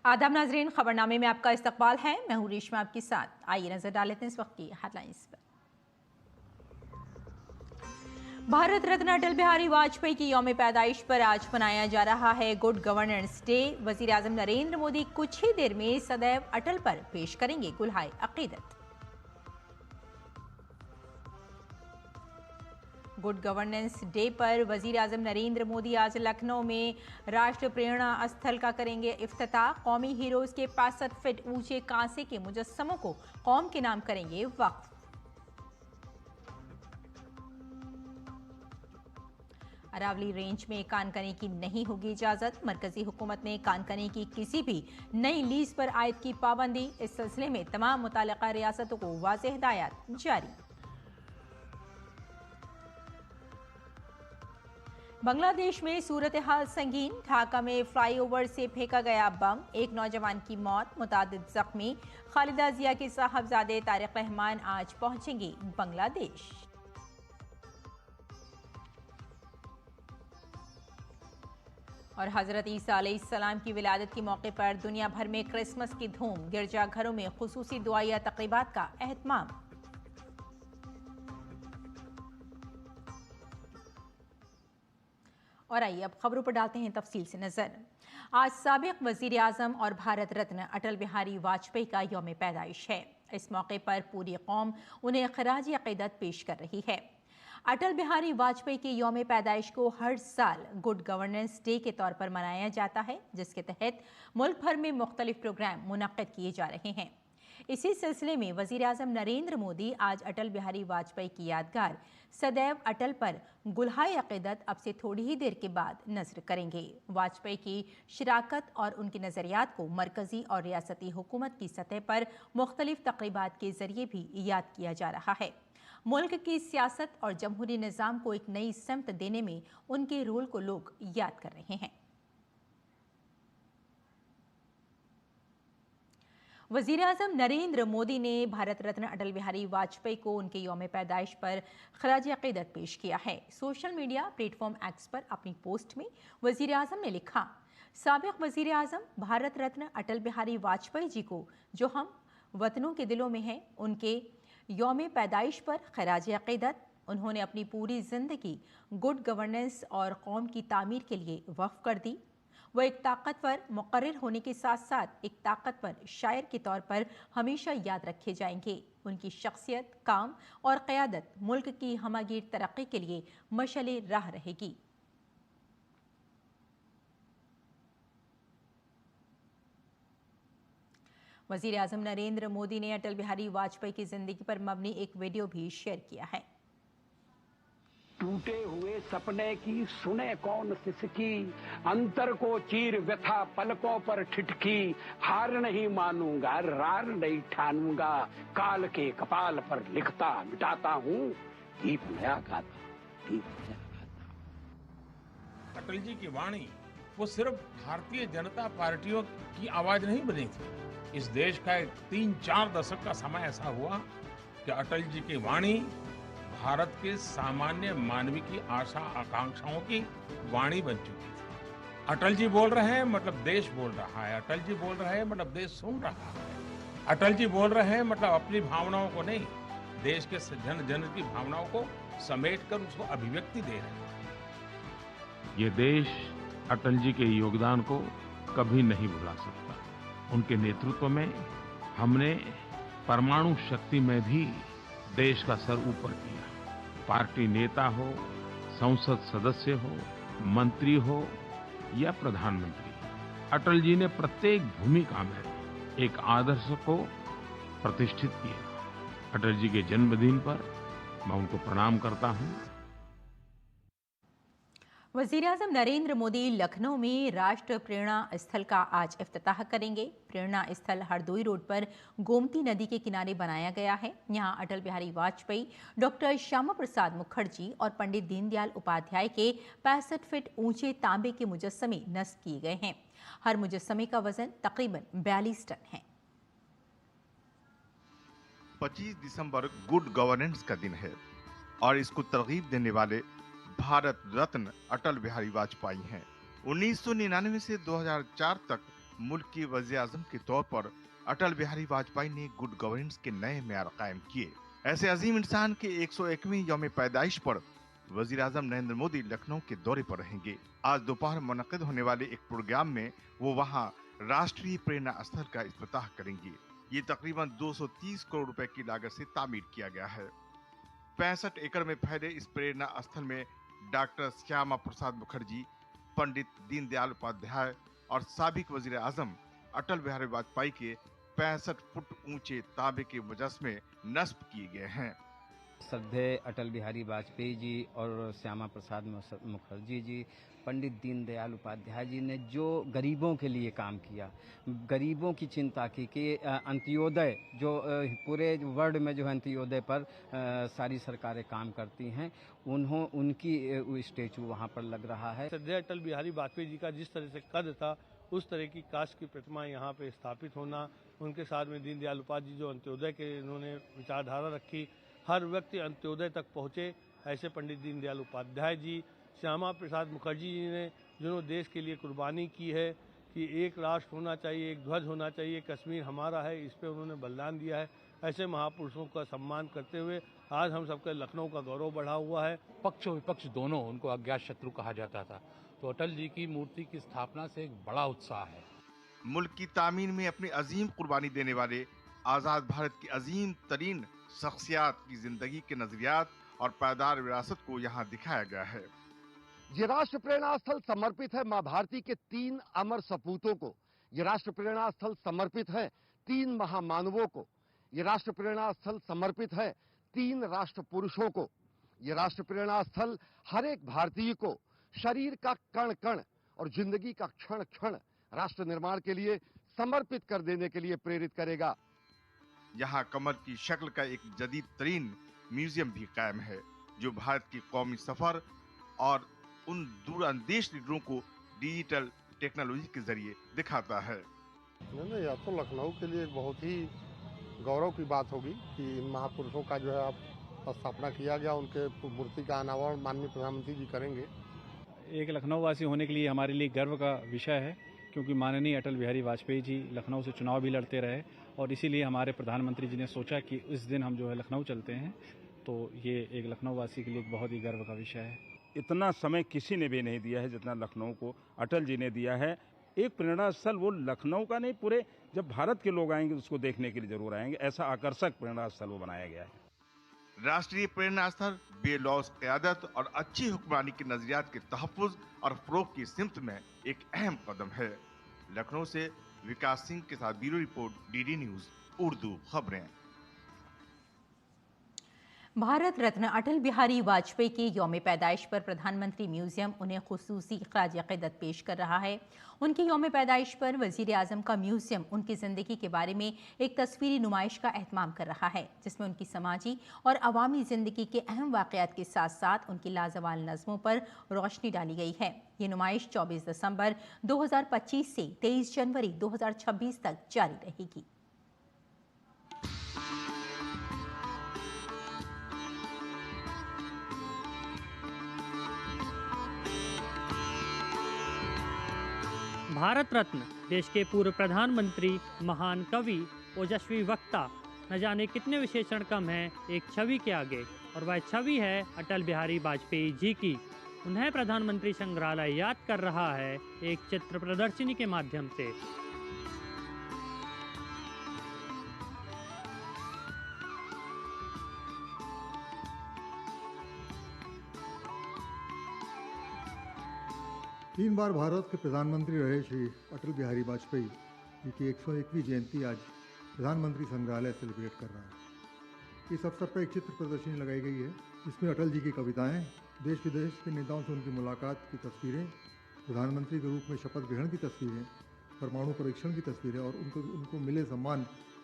आदाब नाजरीन, खबरनामे में आपका इस्तकबाल है। मैं हूं रेशमा आपके साथ। आइए नजर डाल लेते हैं इस वक्त की हेडलाइंस पर। भारत रत्न अटल बिहारी वाजपेयी की यौम पैदाइश पर आज मनाया जा रहा है गुड गवर्नेंस डे। वजीर आजम नरेंद्र मोदी कुछ ही देर में सदैव अटल पर पेश करेंगे गुलहाए अकीदत। गुड गवर्नेंस डे पर वजीर आजम नरेंद्र मोदी आज लखनऊ में राष्ट्र प्रेरणा स्थल का करेंगे इफ्तिताह। कौमी हीरोज के 65 फीट ऊंचे कांसे के मुजस्समों को कौम के नाम करेंगे वक्फ। अरावली रेंज में कानकनी की नहीं होगी इजाजत। मरकजी हुकूमत ने कानकनी की किसी भी नई लीज पर आयद की पाबंदी। इस सिलसिले में तमाम मुताल्लिका रियासतों को वाज़ेह हिदायत जारी। बांग्लादेश में सूरत हाल संगीन। ढाका में फ्लाईओवर से फेंका गया बम, एक नौजवान की मौत, मुतादिद जख्मी। खालिदा जिया के साहबजादे तारिक रहमान आज पहुंचेंगे बांग्लादेश। और हजरत ईसा अलैहिस्सलाम की विलादत के मौके पर दुनिया भर में क्रिसमस की धूम। गिरजाघरों में खुसूसी दुआया तकरीबात का एहतमाम। और आइए अब खबरों पर डालते हैं तफसील से नजर। आज साबिक वजीर आजम और भारत रत्न अटल बिहारी वाजपेयी का यौम पैदाइश है। इस मौके पर पूरी कौम उन्हें खराज अकीदत पेश कर रही है। अटल बिहारी वाजपेयी के यौम पैदाइश को हर साल गुड गवर्नेंस डे के तौर पर मनाया जाता है, जिसके तहत मुल्क भर में मुख्तलिफ प्रोग्राम मुनक्किद किए जा रहे हैं। इसी सिलसिले में वजीर आजम नरेंद्र मोदी आज अटल बिहारी वाजपेयी की यादगार सदैव अटल पर गुलहाए अकीदत अब से थोड़ी ही देर के बाद नजर करेंगे। वाजपेयी की शराकत और उनके नजरियात को मरकजी और रियासती हुकूमत की सतह पर मुख्तलिफ तकरीबात के जरिए भी याद किया जा रहा है। मुल्क की सियासत और जमहूरी निज़ाम को एक नई समत देने में उनके रोल को लोग याद कर रहे हैं। वजीर आजम नरेंद्र मोदी ने भारत रत्न अटल बिहारी वाजपेयी को उनके यौम पैदाइश पर खराज अकीदत पेश किया है। सोशल मीडिया प्लेटफॉर्म एक्स पर अपनी पोस्ट में वजीर आजम ने लिखा, साबिक वजीर आजम भारत रत्न अटल बिहारी वाजपेयी जी को, जो हम वतनों के दिलों में हैं, उनके यौम पैदाइश पर खराज अकीदत। उन्होंने अपनी पूरी जिंदगी गुड गवर्नेंस और कौम की तामीर के लिए वक्फ कर दी। वह एक ताकतवर मुक़र्रिर होने के साथ साथ एक ताकतवर शायर के तौर पर हमेशा याद रखे जाएंगे। उनकी शख्सियत, काम और क़यादत मुल्क की हमागीर तरक्की के लिए मशअले राह रहेगी। वज़ीर आज़म नरेंद्र मोदी ने अटल बिहारी वाजपेयी की जिंदगी पर मबनी एक वीडियो भी शेयर किया है। टूटे हुए सपने की सुने कौन सिसकी, अंतर को चीर व्यथा पलकों पर ठिठकी। हार नहीं मानूंगा, रार नहीं ठानूंगा, काल के कपाल पर लिखता मिटाता हूँ, गीत नया गाता, गीत नया गाता। अटल जी की वाणी वो सिर्फ भारतीय जनता पार्टियों की आवाज नहीं बनी थी। इस देश का 3-4 दशक का समय ऐसा हुआ कि अटल जी की वाणी भारत के सामान्य मानवी की आशा आकांक्षाओं की वाणी बन चुकी थी। अटल जी बोल रहे हैं मतलब देश बोल रहा है, अटल जी बोल रहे हैं मतलब देश सुन रहा है, अटल जी बोल रहे हैं मतलब अपनी भावनाओं को नहीं, देश के जन जन की भावनाओं को समेट कर उसको अभिव्यक्ति दे रहे हैं। ये देश अटल जी के योगदान को कभी नहीं भुला सकता। उनके नेतृत्व में हमने परमाणु शक्ति में भी देश का सर ऊपर किया। पार्टी नेता हो, संसद सदस्य हो, मंत्री हो या प्रधानमंत्री, अटल जी ने प्रत्येक भूमिका में एक आदर्श को प्रतिष्ठित किया। अटल जी के जन्मदिन पर मैं उनको प्रणाम करता हूं। वज़ीर आज़म नरेंद्र मोदी लखनऊ में राष्ट्र प्रेरणा स्थल का आज इफ्तिताह करेंगे। प्रेरणा स्थल हरदोई रोड पर गोमती नदी के किनारे बनाया गया है। यहाँ अटल बिहारी वाजपेयी, डॉक्टर श्यामा प्रसाद मुखर्जी और पंडित दीनदयाल उपाध्याय के 65 फीट ऊंचे तांबे के मुजस्समे नस्ब किए गए हैं। हर मुजस्समे का वजन तकरीबन 42 टन है। 25 दिसंबर गुड गवर्नेंस का दिन है और इसको तरगीब देने वाले भारत रत्न अटल बिहारी वाजपेयी हैं। 1999 से 2004 तक मुल्क के वज़ीर-ए-आज़म के तौर पर अटल बिहारी वाजपेयी ने गुड गवर्नेंस के नए मेयार कायम किए। ऐसे अजीम इंसान के 101वीं यौम पैदाइश पर वज़ीर-ए-आज़म नरेंद्र मोदी लखनऊ के दौरे पर रहेंगे। आज दोपहर मुनक़िद होने वाले एक प्रोग्राम में वो वहां राष्ट्रीय प्रेरणा स्थल का इफ्तिताह करेंगे। ये तकरीबन 230 करोड़ रुपए की लागत से तामीर किया गया है। 65 एकड़ में फैले इस प्रेरणा स्थल में डॉक्टर श्यामा प्रसाद मुखर्जी, पंडित दीनदयाल उपाध्याय और साबिक वज़ीर-ए-आज़म अटल बिहारी वाजपेयी के 65 फुट ऊंचे तांबे के मुजस्समे नस्ब किए गए हैं। श्रद्धेय अटल बिहारी वाजपेयी जी और श्यामा प्रसाद मुखर्जी जी, पंडित दीनदयाल उपाध्याय जी ने जो गरीबों के लिए काम किया, गरीबों की चिंता की कि अंत्योदय जो पूरे वर्ल्ड में जो अंत्योदय पर सारी सरकारें काम करती हैं, उनकी स्टैचू वहाँ पर लग रहा है। श्रद्धेय अटल बिहारी वाजपेयी जी का जिस तरह से कद था, उस तरह की काष्ठ की प्रतिमा यहाँ पे स्थापित होना, उनके साथ में दीनदयाल उपाध्याय जी जो अंत्योदय के इन्होंने विचारधारा रखी, हर व्यक्ति अंत्योदय तक पहुँचे, ऐसे पंडित दीनदयाल उपाध्याय जी, श्यामा प्रसाद मुखर्जी जी ने जिन्होंने देश के लिए कुर्बानी की है कि एक राष्ट्र होना चाहिए, एक ध्वज होना चाहिए, कश्मीर हमारा है, इस पे उन्होंने बलिदान दिया है। ऐसे महापुरुषों का सम्मान करते हुए आज हम सबके लखनऊ का गौरव बढ़ा हुआ है। पक्ष और विपक्ष दोनों, उनको अज्ञात शत्रु कहा जाता था, तो अटल जी की मूर्ति की स्थापना से एक बड़ा उत्साह है। मुल्क की तामीर में अपनी अजीम कुर्बानी देने वाले आजाद भारत की अजीम तरीन शख्सियात की जिंदगी के नजरियात और पायदार विरासत को यहाँ दिखाया गया है। ये राष्ट्र प्रेरणा स्थल समर्पित है मां भारती के 3 अमर सपूतों को। ये राष्ट्र प्रेरणा स्थल समर्पित है 3 महामानवों को। ये राष्ट्र प्रेरणा स्थल समर्पित है 3 राष्ट्र पुरुषों को। ये राष्ट्र प्रेरणा स्थल हर एक भारतीय को शरीर का कण कण और जिंदगी का क्षण क्षण राष्ट्र निर्माण के लिए समर्पित कर देने के लिए प्रेरित करेगा। यहाँ कमर की शक्ल का एक जदीद तरीन म्यूजियम भी कायम है, जो भारत की कौमी सफर और उन दूरअंदेश लीडरों को डिजिटल टेक्नोलॉजी के जरिए दिखाता है। नहीं, यह तो लखनऊ के लिए बहुत ही गौरव की बात होगी कि इन महापुरुषों का जो है आप स्थापना किया गया, उनके मूर्ति का अनावरण माननीय प्रधानमंत्री जी करेंगे। एक लखनऊ वासी होने के लिए हमारे लिए गर्व का विषय है, क्योंकि माननीय अटल बिहारी वाजपेयी जी लखनऊ से चुनाव भी लड़ते रहे और इसीलिए हमारे प्रधानमंत्री जी ने सोचा कि इस दिन हम जो है लखनऊ चलते हैं, तो ये एक लखनऊ वासी के लिए एक बहुत ही गर्व का विषय है। इतना समय किसी ने भी नहीं दिया है जितना लखनऊ को अटल जी ने दिया है। एक प्रेरणा स्थल वो लखनऊ का नहीं, पूरे जब भारत के लोग आएंगे उसको देखने के लिए जरूर आएंगे, ऐसा आकर्षक प्रेरणा स्थल वो बनाया गया है। राष्ट्रीय प्रेरणा स्थल बेलौस क़यादत और अच्छी हुक्मरानी के नजरियात के तहफ़्फ़ुज़ और फ़रोग़ की सिमत में एक अहम कदम है। लखनऊ से विकास सिंह के साथ bureau report, DD news Urdu खबरें। भारत रत्न अटल बिहारी वाजपेयी के यौम पैदाइश पर प्रधानमंत्री म्यूजियम उन्हें खुसूसी ख़राज अक़ीदत पेश कर रहा है। उनकी यौम पैदाइश पर वज़ीर आज़म का म्यूजियम उनकी ज़िंदगी के बारे में एक तस्वीरी नुमाइश का एहतमाम कर रहा है, जिसमें उनकी समाजी और अवामी ज़िंदगी के अहम वाक़यात के साथ साथ उनकी लाजवाल नज़्मों पर रोशनी डाली गई है। ये नुमाइश 24 दिसंबर 2025 से 23 जनवरी 2026 तक जारी रहेगी। भारत रत्न देश के पूर्व प्रधानमंत्री, महान कवि, ओजस्वी वक्ता, न जाने कितने विशेषण कम हैं एक छवि के आगे, और वह छवि है अटल बिहारी वाजपेयी जी की। उन्हें प्रधानमंत्री संग्रहालय याद कर रहा है एक चित्र प्रदर्शनी के माध्यम से। तीन बार भारत के प्रधानमंत्री रहे श्री अटल बिहारी वाजपेयी जी की 101वीं जयंती आज प्रधानमंत्री संग्रहालय सेलिब्रेट कर रहा है। इस अवसर पर एक चित्र प्रदर्शनी लगाई गई है, जिसमें अटल जी की कविताएं, देश विदेश के नेताओं से उनकी मुलाकात की तस्वीरें, प्रधानमंत्री के रूप में शपथ ग्रहण की तस्वीरें, परमाणु परीक्षण की तस्वीरें और उनको मिले सम्मान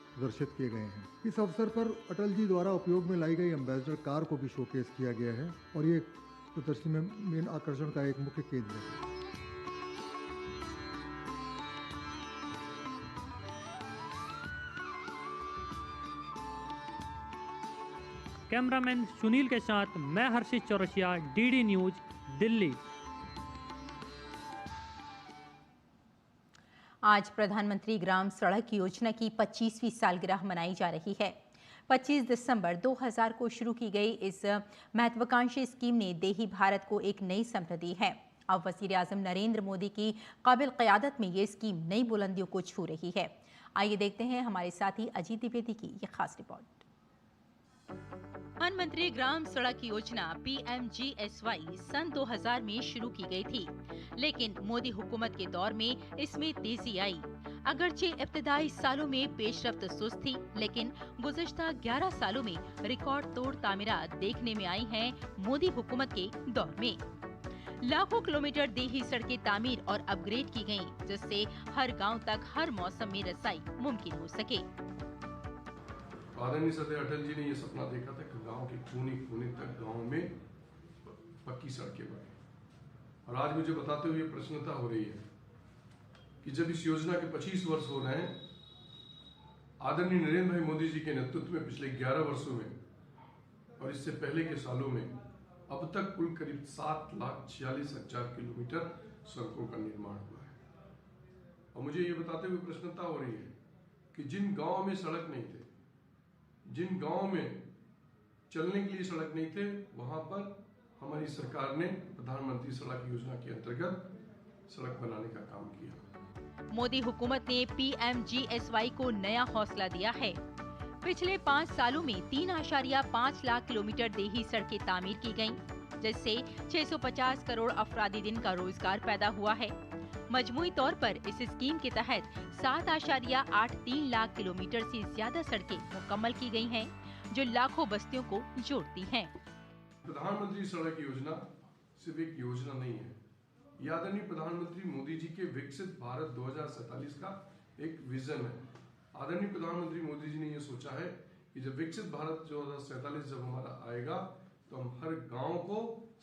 प्रदर्शित किए गए हैं। इस अवसर पर अटल जी द्वारा उपयोग में लाई गई एम्बेसडर कार को भी शोकेस किया गया है और ये प्रदर्शनी में मेन आकर्षण का एक मुख्य केंद्र है। कैमरामैन सुनील के साथ मैं हर्षित चौरसिया, डीडी न्यूज, दिल्ली। आज प्रधानमंत्री ग्राम सड़क योजना की 25वीं सालगिरह मनाई जा रही है। 25 दिसंबर 2000 को शुरू की गई इस महत्वाकांक्षी स्कीम ने देही भारत को एक नई समृद्धि दी है। अब वजीर आजम नरेंद्र मोदी की काबिल क़यादत में ये स्कीम नई बुलंदियों को छू रही है। आइए देखते हैं हमारे साथी अजीत द्विवेदी की ये खास रिपोर्ट। प्रधानमंत्री ग्राम सड़क योजना PMGSY सन 2000 में शुरू की गई थी, लेकिन मोदी हुकूमत के दौर में इसमें तेजी आई। अगरचे इब्तदाई सालों में पेशरफ्त सुस्त थी, लेकिन गुज़श्ता 11 सालों में रिकॉर्ड तोड़ तामीरात देखने में आई हैं मोदी हुकूमत के दौर में। लाखों किलोमीटर देही सड़कें तामीर और अपग्रेड की गयीं, जिससे हर गांव तक हर मौसम में रसाई मुमकिन हो सके। आदरणीय सदैव अटल जी ने ये सपना देखा था कि गांव के कोने कोने तक गांव में पक्की सड़कें बने, और आज मुझे बताते हुए प्रसन्नता हो रही है कि जब इस योजना के 25 वर्ष हो रहे हैं, आदरणीय नरेंद्र भाई मोदी जी के नेतृत्व में पिछले 11 वर्षों में और इससे पहले के सालों में अब तक कुल करीब 7,46,000 किलोमीटर सड़कों का निर्माण हुआ है। और मुझे ये बताते हुए प्रसन्नता हो रही है कि जिन गांव में सड़क नहीं थे, जिन गांव में चलने के लिए सड़क नहीं थे, वहां पर हमारी सरकार ने प्रधानमंत्री सड़क योजना के अंतर्गत सड़क बनाने का काम किया। मोदी हुकूमत ने PMGSY को नया हौसला दिया है। पिछले 5 सालों में 3.5 लाख किलोमीटर देही सड़कें तामीर की गयीं, जिससे 650 करोड़ अफरादी दिन का रोजगार पैदा हुआ है। मजमूई तौर पर इस स्कीम के तहत 7.83 लाख किलोमीटर से ज्यादा सड़कें मुकम्मल की गई हैं, जो लाखों बस्तियों को जोड़ती हैं। प्रधानमंत्री सड़क योजना सिर्फ एक योजना नहीं है, ये आदरणीय प्रधानमंत्री मोदी जी के विकसित भारत 2047 का एक विजन है। आदरणीय प्रधानमंत्री मोदी जी ने ये सोचा है कि जब विकसित भारत 2047 जब हमारा आएगा, तो हम हर गांव को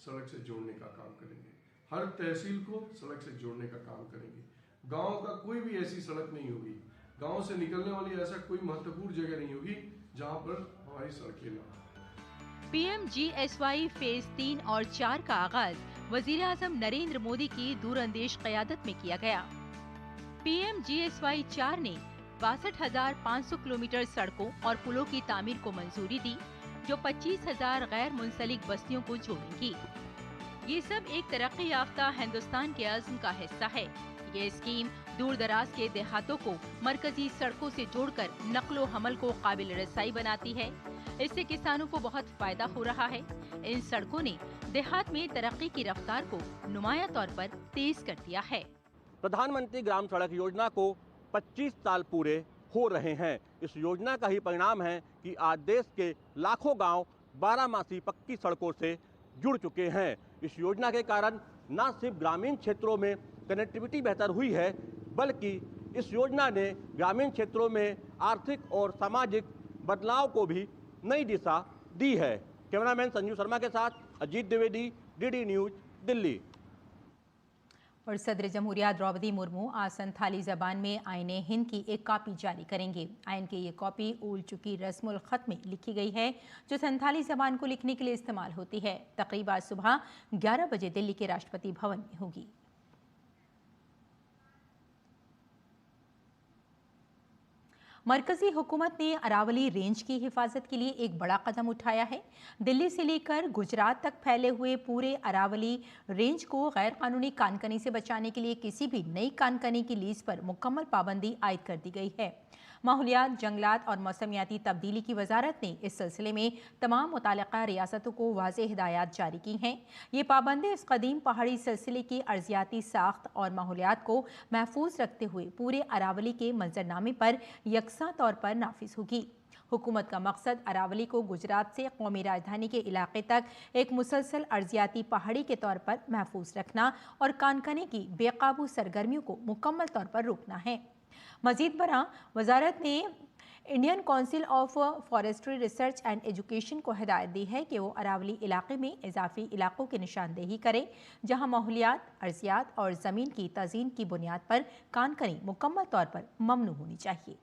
सड़क से जोड़ने का काम करेंगे, हर तहसील को सड़क से जोड़ने का काम करेंगे। गांव का कोई भी ऐसी सड़क नहीं होगी, गांव से निकलने वाली ऐसा कोई महत्वपूर्ण जगह नहीं होगी जहां पर हमारी सड़कें ना हो। PMGSY फेज 3 और 4 का आगाज वजीर आजम नरेंद्र मोदी की दूरअंदेश क़यादत में किया गया। PMGSY 4 ने 62,500 किलोमीटर सड़कों और पुलों की तामीर को मंजूरी दी, जो 25,000 गैर मुंसलिक बस्तियों को जोड़ेंगी। ये सब एक तरक्की याफ्ता हिंदुस्तान के अज़्म का हिस्सा है। ये स्कीम दूर दराज के देहातों को मरकजी सड़कों से जोड़कर नक्लो हमल को काबिल रसाई बनाती है। इससे किसानों को बहुत फायदा हो रहा है। इन सड़कों ने देहात में तरक्की की रफ्तार को नुमाया तौर पर तेज कर दिया है। प्रधानमंत्री ग्राम सड़क योजना को 25 साल पूरे हो रहे हैं। इस योजना का ही परिणाम है कि आज देश के लाखों गांव 12 मासी पक्की सड़कों से जुड़ चुके हैं। इस योजना के कारण न सिर्फ ग्रामीण क्षेत्रों में कनेक्टिविटी बेहतर हुई है, बल्कि इस योजना ने ग्रामीण क्षेत्रों में आर्थिक और सामाजिक बदलाव को भी नई दिशा दी है। कैमरामैन संजू शर्मा के साथ अजीत द्विवेदी, DD न्यूज, दिल्ली। और सदर जमहूरिया द्रौपदी मुर्मू आज संथाली ज़बान में आईने हिंद की एक कॉपी जारी करेंगे। आइन की ये कॉपी ऊल चुकी रस्मुल ख़त में लिखी गई है, जो संथाली ज़बान को लिखने के लिए इस्तेमाल होती है। तकरीब आज सुबह 11 बजे दिल्ली के राष्ट्रपति भवन में होगी। मरकजी हुकूमत ने अरावली रेंज की हिफाजत के लिए एक बड़ा कदम उठाया है। दिल्ली से लेकर गुजरात तक फैले हुए पूरे अरावली रेंज को गैर कानूनी कानकनी से बचाने के लिए किसी भी नई कानकनी की लीज पर मुकम्मल पाबंदी आयद कर दी गई है। माहौलियात, जंगलात और मौसमियाती तब्दीली की वजारत ने इस सिलसिले में तमाम मुतालिका रियासतों को वाज़ेह हिदायत जारी की हैं। ये पाबंदी इस कदीम पहाड़ी सिलसिले की अर्जियाती साख्त और माहौलियात को महफूज रखते हुए पूरे अरावली के मंजरनामे पर यकसा तौर पर नाफिज होगी। हुकूमत का मकसद अरावली को गुजरात से कौमी राजधानी के इलाके तक एक मुसलसल अर्जियाती पहाड़ी के तौर पर महफूज रखना और कानकनी की बेकाबू सरगर्मियों को मुकम्मल तौर पर रोकना है। मजीद बरा वजारत ने Indian council of forestry research and education को हिदायत दी है कि वो अरावली इलाके में इजाफी इलाकों की निशानदेही करे, जहां माहौलियात, अर्जियात और ज़मीन की तज़ीन की बुनियाद पर कानकनी मुकम्मल तौर पर ममनू होनी चाहिए।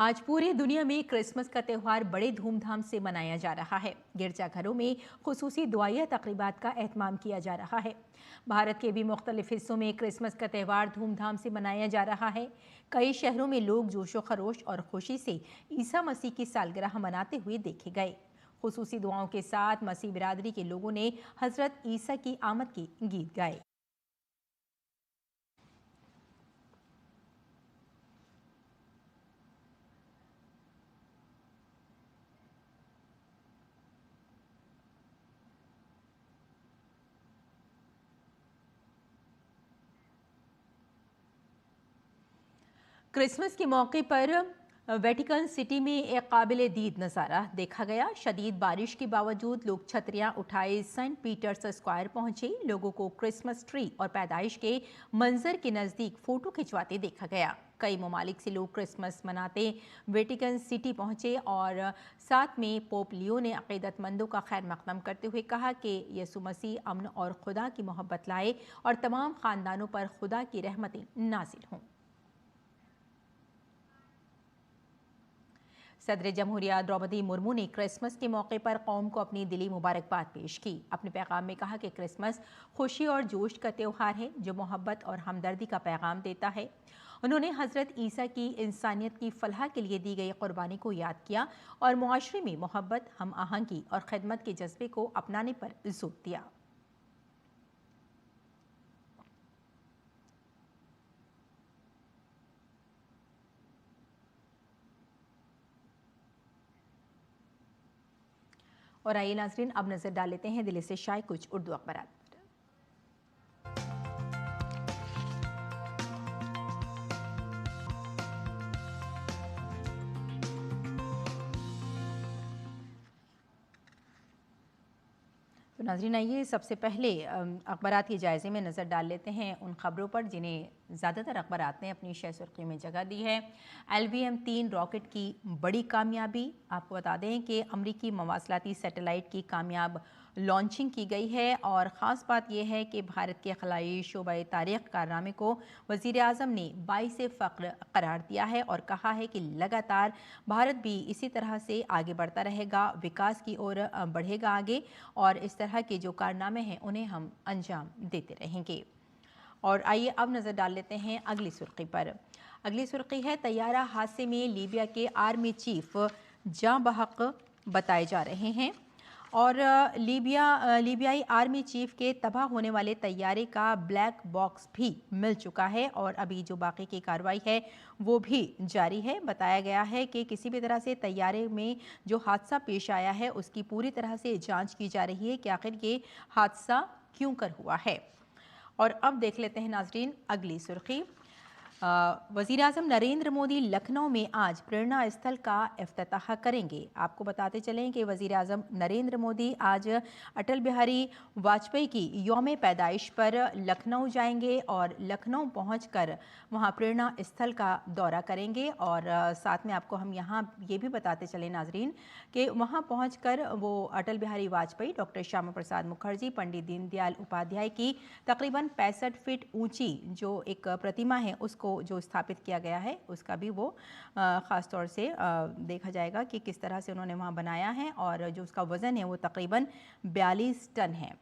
आज पूरी दुनिया में क्रिसमस का त्यौहार बड़े धूमधाम से मनाया जा रहा है। गिरजाघरों में खुसूसी दुआया तकरीबात का एहतमाम किया जा रहा है। भारत के भी मुख्तलिफ हिस्सों में क्रिसमस का त्यौहार धूमधाम से मनाया जा रहा है। कई शहरों में लोग जोशो खरोश और खुशी से ईसा मसीह की सालगिरह मनाते हुए देखे गए। खुसूसी दुआओं के साथ मसीह बिरादरी के लोगों ने हजरत ईसा की आमद के गीत गाए। क्रिसमस के मौके पर वेटिकन सिटी में एक काबिल दीद नज़ारा देखा गया। शदीद बारिश के बावजूद लोग छतरियां उठाए सेंट पीटर्स स्क्वायर पहुंचे। लोगों को क्रिसमस ट्री और पैदाइश के मंजर के नज़दीक फ़ोटो खिंचवाते देखा गया। कई ममालिक से लोग क्रिसमस मनाते वेटिकन सिटी पहुंचे और साथ में पोप लियो ने अक़ीदतमंदों का खैर मक़दम करते हुए कहा कि यसु मसीह अमन और खुदा की मोहब्बत लाए और तमाम ख़ानदानों पर खुदा की रहमतें नाज़िल हों। सदर जमहूरिया द्रौपदी मुर्मू ने क्रिसमस के मौके पर कौम को अपनी दिली मुबारकबाद पेश की। अपने पैगाम में कहा कि क्रिसमस खुशी और जोश का त्यौहार है जो मोहब्बत और हमदर्दी का पैगाम देता है। उन्होंने हज़रत ईसा की इंसानियत की फलाह के लिए दी गई कुर्बानी को याद किया और मुआशरे में मोहब्बत, हम आहंगी और खिदमत के जज्बे को अपनाने पर जोर दिया। और आइए नाज़रीन, अब नजर डाल लेते हैं दिल्ली से शाये कुछ उर्दू अखबार। तो नाज़रीन आइए सबसे पहले अखबारात के जायज़े में नज़र डाल लेते हैं उन खबरों पर जिन्हें ज़्यादातर अखबारात ने अपनी शह सुर्खी में जगह दी है। LVM-3 रॉकेट की बड़ी कामयाबी। आपको बता दें कि अमरीकी मवासलाती सैटेलाइट की कामयाब लॉन्चिंग की गई है और ख़ास बात यह है कि भारत के खलाई शोबे तारीख़ कारनामे को वज़ीर आज़म ने बाइसे फ़ख्र करार दिया है और कहा है कि लगातार भारत भी इसी तरह से आगे बढ़ता रहेगा, विकास की ओर बढ़ेगा आगे और इस तरह के जो कारनामे हैं उन्हें हम अंजाम देते रहेंगे। और आइए अब नज़र डाल लेते हैं अगली सुर्खी पर। अगली सुर्खी है तैयारा हादसे में लीबिया के आर्मी चीफ जाँ बहक बताए जा रहे हैं और लीबियाई आर्मी चीफ के तबाह होने वाले तैयारे का ब्लैक बॉक्स भी मिल चुका है और अभी जो बाकी की कार्रवाई है वो भी जारी है। बताया गया है कि किसी भी तरह से तैयारे में जो हादसा पेश आया है उसकी पूरी तरह से जांच की जा रही है कि आखिर ये हादसा क्यों कर हुआ है। और अब देख लेते हैं नाजरीन अगली सुर्खी। वज़ीर आज़म नरेंद्र मोदी लखनऊ में आज प्रेरणा स्थल का इफ्तिताह करेंगे। आपको बताते चलें कि वज़ीर आज़म नरेंद्र मोदी आज अटल बिहारी वाजपेयी की यौम पैदाइश पर लखनऊ जाएंगे और लखनऊ पहुंचकर वहां प्रेरणा स्थल का दौरा करेंगे। और साथ में आपको हम यहां ये भी बताते चलें नाजरीन कि वहां पहुंचकर वो अटल बिहारी वाजपेयी, डॉक्टर श्यामा प्रसाद मुखर्जी, पंडित दीनदयाल उपाध्याय की तकरीबन 65 फीट ऊंची जो एक प्रतिमा है उसको जो स्थापित किया गया है उसका भी वो ख़ास तौर से देखा जाएगा कि किस तरह से उन्होंने वहाँ बनाया है और जो उसका वज़न है वो तकरीबन 42 टन है।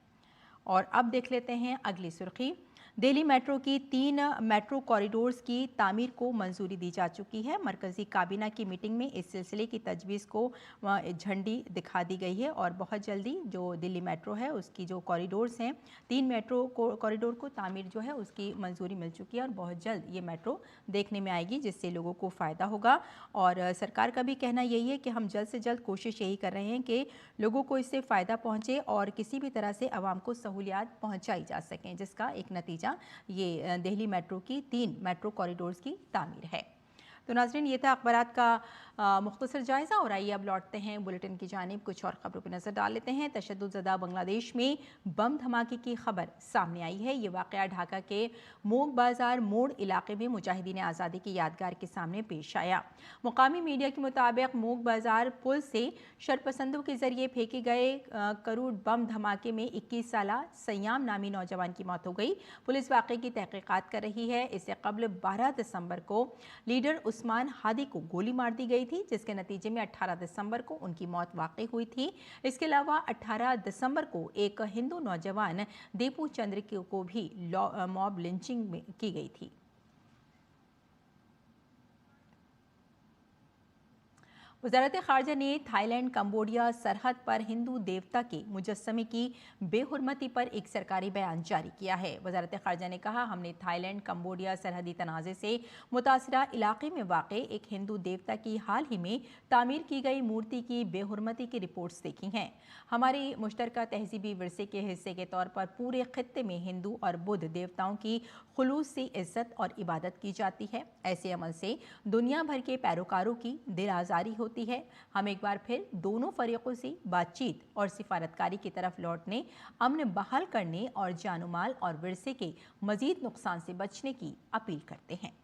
और अब देख लेते हैं अगली सुर्खी। दिल्ली मेट्रो की 3 मेट्रो कॉरिडोर्स की तामीर को मंजूरी दी जा चुकी है। मरकज़ी काबीना की मीटिंग में इस सिलसिले की तजवीज़ को झंडी दिखा दी गई है और बहुत जल्दी जो दिल्ली मेट्रो है उसकी जो कॉरिडोर्स हैं 3 मेट्रो कॉरिडोर को तामीर जो है उसकी मंजूरी मिल चुकी है और बहुत जल्द ये मेट्रो देखने में आएगी जिससे लोगों को फ़ायदा होगा। और सरकार का भी कहना यही है कि हम जल्द से जल्द कोशिश यही कर रहे हैं कि लोगों को इससे फ़ायदा पहुँचे और किसी भी तरह से आवाम को सहूलियात पहुँचाई जा सकें, जिसका एक नतीजा ये दिल्ली मेट्रो की 3 मेट्रो कॉरिडोर्स की तामीर है। तो नाज़रीन ये था अखबारात का मुख्तसर जायज़ा और आइए अब लौटते हैं बुलेटिन की जानिब। कुछ और ख़बरों पर नज़र डाल लेते हैं। तशद्दुद-ज़दा बांग्लादेश में बम धमाके की खबर सामने आई है। ये वाक़या ढाका के मोग बाज़ार मोड़ इलाके में मुजाहिदीन आज़ादी की यादगार के सामने पेश आया। मुकामी मीडिया के मुताबिक मोग बाज़ार पुल से शरपसंदों के ज़रिए फेंके गए करूड़ बम धमाके में 21 साला सयाम नामी नौजवान की मौत हो गई। पुलिस वाक़े की तहक़ीक़ात कर रही है। इससे कबल 12 दिसंबर को लीडर उस्मान हादी को गोली मार दी गई थी, जिसके नतीजे में 18 दिसंबर को उनकी मौत वाक़ई हुई थी। इसके अलावा 18 दिसंबर को एक हिंदू नौजवान दीपू चंद्र को भी मॉब लिंचिंग की गई थी। वज़ारत ख़ारजा ने थाईलैंड कंबोडिया सरहद पर हिंदू देवता के मुजस्समे की बेहुरमती पर एक सरकारी बयान जारी किया है। वज़ारत ख़ारजा ने कहा, हमने थाईलैंड कंबोडिया सरहदी तनाज़े से मुतासिरा इलाके में वाक़ एक हिंदू देवता की हाल ही में तामीर की गई मूर्ति की बेहुरमती की रिपोर्ट्स देखी हैं। हमारी मुश्तरका तहज़ीबी विरसे के हिस्से के तौर पर पूरे खित्ते में हिंदू और बुद्ध देवताओं की खुलूस से इज़्ज़त और इबादत की जाती है। ऐसे अमल से दुनिया भर के पैरोकारों की दिल आज़ारी होती है। हम एक बार फिर दोनों फरीकों से बातचीत और सिफारतकारी की तरफ लौटने, अमन बहाल करने और जान-माल और विरसे के मजीद नुकसान से बचने की अपील करते हैं।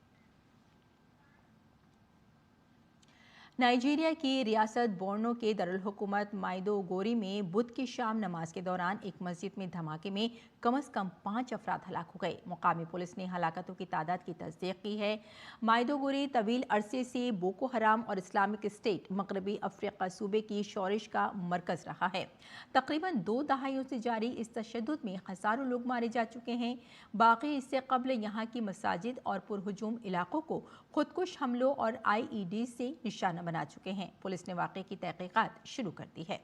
नाइजीरिया की रियासत बोर्नो के दरुल हुकूमत माइदुगुरी में बुध की शाम नमाज के दौरान एक मस्जिद में धमाके में कम से कम 5 अफराद हलाक हो गए। मुकामी पुलिस ने हलाकतों की तादाद की तस्दीक की है। माइदुगुरी तवील अरसे से बोको हराम और इस्लामिक स्टेट मगरबी अफ्रीका सूबे की शोरिश का मरकज रहा है। तकरीबन 2 दहाइयों से जारी इस तशद्दुद में हज़ारों लोग मारे जा चुके हैं। बाकी इससे कबल यहाँ की मसाजिद और पुरहुजूम इलाकों को खुदकुश हमलों और IED से निशाना बना चुके हैं। पुलिस ने वाक़े की तहकीकात शुरू कर दी है।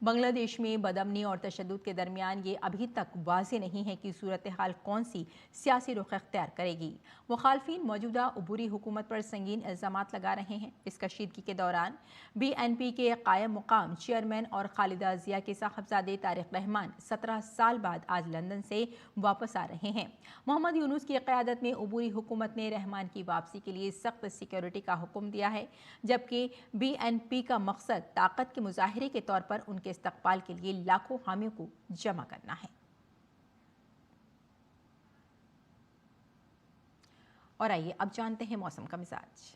बांग्लादेश में बदअमनी और तशद्दुद के दरमियान ये अभी तक वाज़ेह नहीं है कि सूरत हाल कौन सी सियासी रुख अख्तियार करेगी। मुखालफिन मौजूदा अबूरी हुकूमत पर संगीन इल्ज़ामात लगा रहे हैं। इस कशीदगी के दौरान BNP के कायम मुकाम चेयरमैन और खालिदा जिया के साहबजादे तारिक रहमान 17 साल बाद आज लंदन से वापस आ रहे हैं। मोहम्मद यूनुस की क़यादत में अबूरी हुकूमत ने रहमान की वापसी के लिए सख्त सिक्योरिटी का हुक्म दिया है, जबकि BNP का मकसद ताकत के मुजाहरे के तौर पर उनके इस्तकबाल के लिए लाखों हामियों को जमा करना है। और आइए अब जानते हैं मौसम का मिजाज।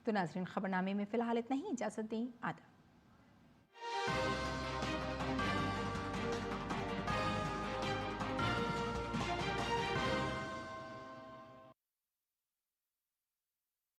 तो नाज़रीन, खबरनामे में फ़िलहाल इतना ही। इजाज़त दें। आदाब।